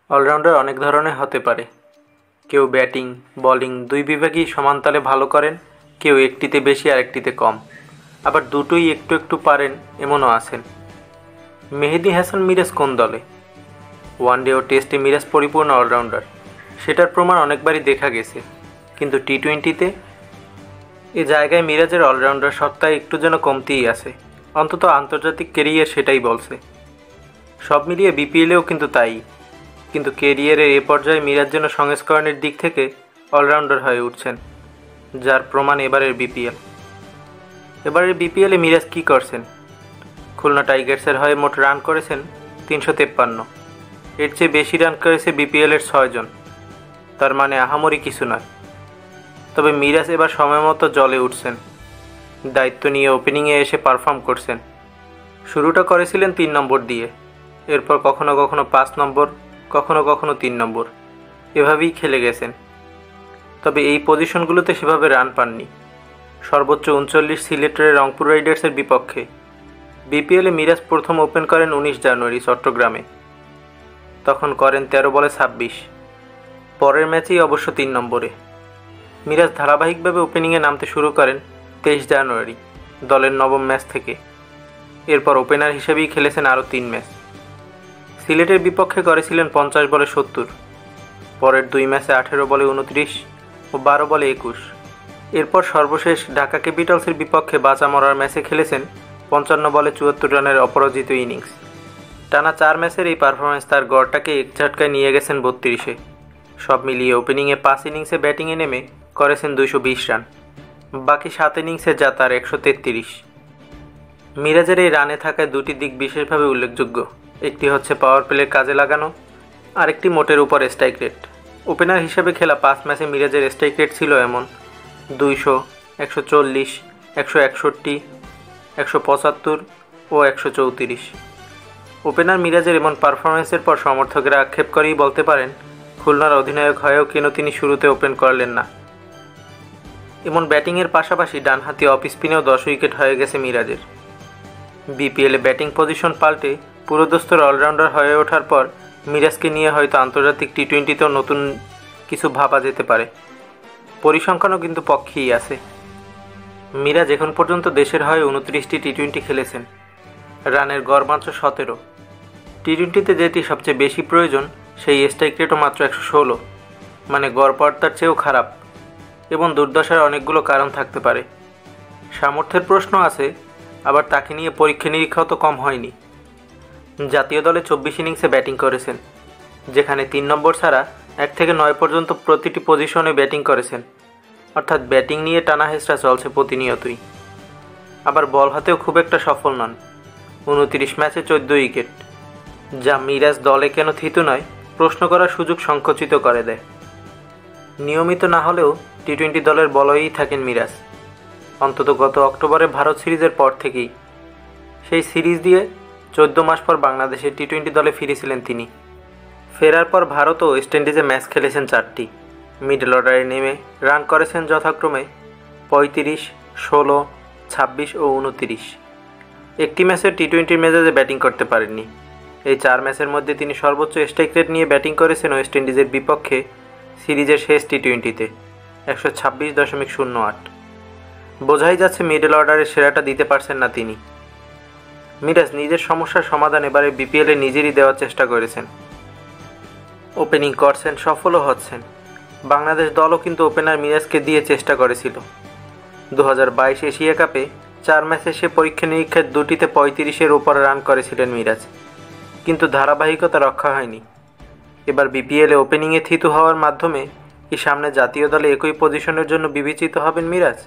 Allrounder অনেক ধরনের হতে পারে। কেউ ব্যাটিং বোলিং দুই বিভাগেই সমানতালে ভালো করেন, কেউ একটিতে বেশি আর একটিতে কম, আবার দুটোই একটু একটু পারেন এমনও আছেন। মেহেদী হাসান মিরাজ কোন দলে? ওয়ানডে ও টেস্টে মিরাজ পরিপূর্ণ অলরাউন্ডার, সেটার প্রমাণ অনেকবারই দেখা গেছে। কিন্তু টি-20তে এ জায়গায় মিরাজের অলরাউন্ডার সত্তায় একটু যেন কমতিই আছে, অন্তত আন্তর্জাতিক কেরিয়ার সেটাই বলছে। সব মিলিয়ে বিপিএলেও কিন্তু তাই। কিন্তু কেরিয়ারের এ পর্যায়ে মিরাজ যেন সংস্করণের দিক থেকে অলরাউন্ডার হয়ে উঠছেন, যার প্রমাণ এবারের বিপিএলে মিরাজ কী করছেন? খুলনা টাইগার্সের হয়ে মোট রান করেছেন 353, এর চেয়ে বেশি রান করেছে বিপিএলের 6 জন। তার মানে আহামরি কিছু নয়। তবে মিরাজ এবার সময়মতো জ্বলে উঠছেন, দায়িত্ব নিয়ে ওপেনিংয়ে এসে পারফর্ম করছেন। শুরুটা করেছিলেন 3 নম্বর দিয়ে, এরপর কখনো কখনো 5 নম্বর, কখনো কখনো 3 নম্বর, এভাবেই খেলে গেছেন। তবে এই পজিশনগুলোতে সেভাবে রান পাননি। সর্বোচ্চ 39 সিলেটের রংপুর রাইডার্সের বিপক্ষে। বিপিএলে মিরাজ প্রথম ওপেন করেন 19 জানুয়ারি চট্টগ্রামে, তখন করেন 13 বলে 26। পরের ম্যাচেই অবশ্য 3 নম্বরে। মিরাজ ধারাবাহিকভাবে ওপেনিংয়ে নামতে শুরু করেন 23 জানুয়ারি দলের নবম ম্যাচ থেকে। এরপর ওপেনার হিসেবেই খেলেছেন আরও 3 ম্যাচ। সিলেটের বিপক্ষে করেছিলেন 50 বলে 70, পরের 2 ম্যাচে 18 বলে 29 ও 12 বলে 21। এরপর সর্বশেষ ঢাকা ক্যাপিটালসের বিপক্ষে বাঁচা মরার ম্যাচে খেলেছেন 55 বলে 74 রানের অপরাজিত ইনিংস। টানা 4 ম্যাচের এই পারফরম্যান্স তার গড়টাকে এক ঝটকায় নিয়ে গেছেন 32-এ। সব মিলিয়ে ওপেনিংয়ে 5 ইনিংসে ব্যাটিংয়ে নেমে করেছেন 220 রান, বাকি 7 ইনিংসে যা তার 133। মিরাজের এই রানে থাকায় দুটি দিক বিশেষভাবে উল্লেখযোগ্য। একটি হচ্ছে পাওয়ার প্লের কাজে লাগানো, আরেকটি মোটের উপর স্ট্রাইক রেট। ওপেনার হিসেবে খেলা 5 ম্যাচে মিরাজের স্ট্রাইক রেট ছিল এমন: 200, 140, 161, 175 ও 134। ওপেনার মিরাজের এমন পারফরমেন্সের পর সমর্থকেরা আক্ষেপ করেই বলতে পারেন, খুলনার অধিনায়ক হয়েও কেন তিনি শুরুতে ওপেন করলেন না। এমন ব্যাটিংয়ের পাশাপাশি ডানহাতি অফ স্পিনেও 10 উইকেট হয়ে গেছে মিরাজের। বিপিএলে ব্যাটিং পজিশন পাল্টে পুরোদস্তুর অলরাউন্ডার হয়ে ওঠার পর মিরাজকে নিয়ে হয়তো আন্তর্জাতিক টি-20তেও নতুন কিছু ভাবা যেতে পারে। পরিসংখ্যানও কিন্তু পক্ষেই আছে। মিরাজ এখন পর্যন্ত দেশের হয়ে 29টি টি-20 খেলেছেন, রানের গড় মাত্র 17। টি-20তে যেটি সবচেয়ে বেশি প্রয়োজন সেই স্ট্রাইক রেটও মাত্র 116, মানে গড় পর্দার চেয়েও খারাপ। এবং দুর্দশার অনেকগুলো কারণ থাকতে পারে। সামর্থ্যের প্রশ্ন আছে, আবার তাকে নিয়ে পরীক্ষা নিরীক্ষাও তো কম হয়নি। জাতীয় দলে 24 ইনিংসে ব্যাটিং করেছেন, যেখানে 3 নম্বর ছাড়া 1 থেকে 9 পর্যন্ত প্রতিটি পজিশনে ব্যাটিং করেছেন, অর্থাৎ ব্যাটিং নিয়ে টানা হেঁচড়া চলছে প্রতিনিয়তই। আবার বল হাতেও খুব একটা সফল নন, 29 ম্যাচে 14 উইকেট, যা মিরাজ দলে কেন থিতু নয় প্রশ্ন করার সুযোগ সংকুচিত করে দেয়। নিয়মিত না হলেও টি-20 দলের বলয়েই থাকেন মিরাজ, অন্তত গত অক্টোবরে ভারত সিরিজের পর থেকেই। সেই সিরিজ দিয়ে 14 মাস পর বাংলাদেশের টি-20 দলে ফিরেছিলেন তিনি। ফেরার পর ভারত ও ওয়েস্ট ইন্ডিজে ম্যাচ খেলেছেন 4টি। মিডল অর্ডারে নেমে রান করেছেন যথাক্রমে 35, 16, 26 ও 29। একটি ম্যাচে টি-20 মেজাজে ব্যাটিং করতে পারেননি। এই 4 ম্যাচের মধ্যে তিনি সর্বোচ্চ স্ট্রাইক রেট নিয়ে ব্যাটিং করেছেন ওয়েস্ট ইন্ডিজের বিপক্ষে সিরিজের শেষ টি-20তে 126.08। বোঝাই যাচ্ছে মিডল অর্ডারের সেরাটা দিতে পারছেন না তিনি। মিরাজ নিজের সমস্যার সমাধান এবারে বিপিএলে নিজেরই দেওয়ার চেষ্টা করেছেন। ওপেনিং করছেন, সফলও হচ্ছেন। বাংলাদেশ দলও কিন্তু ওপেনার মিরাজকে দিয়ে চেষ্টা করেছিল। 2022 এশিয়া কাপে 4 ম্যাচে সে পরীক্ষা নিরীক্ষার 2টিতে 35-এর উপর রান করেছিলেন মিরাজ, কিন্তু ধারাবাহিকতা রক্ষা হয়নি। এবার বিপিএলে ওপেনিংয়ে থিতু হওয়ার মাধ্যমে কি সামনে জাতীয় দলে একই পজিশনের জন্য বিবেচিত হবেন মিরাজ?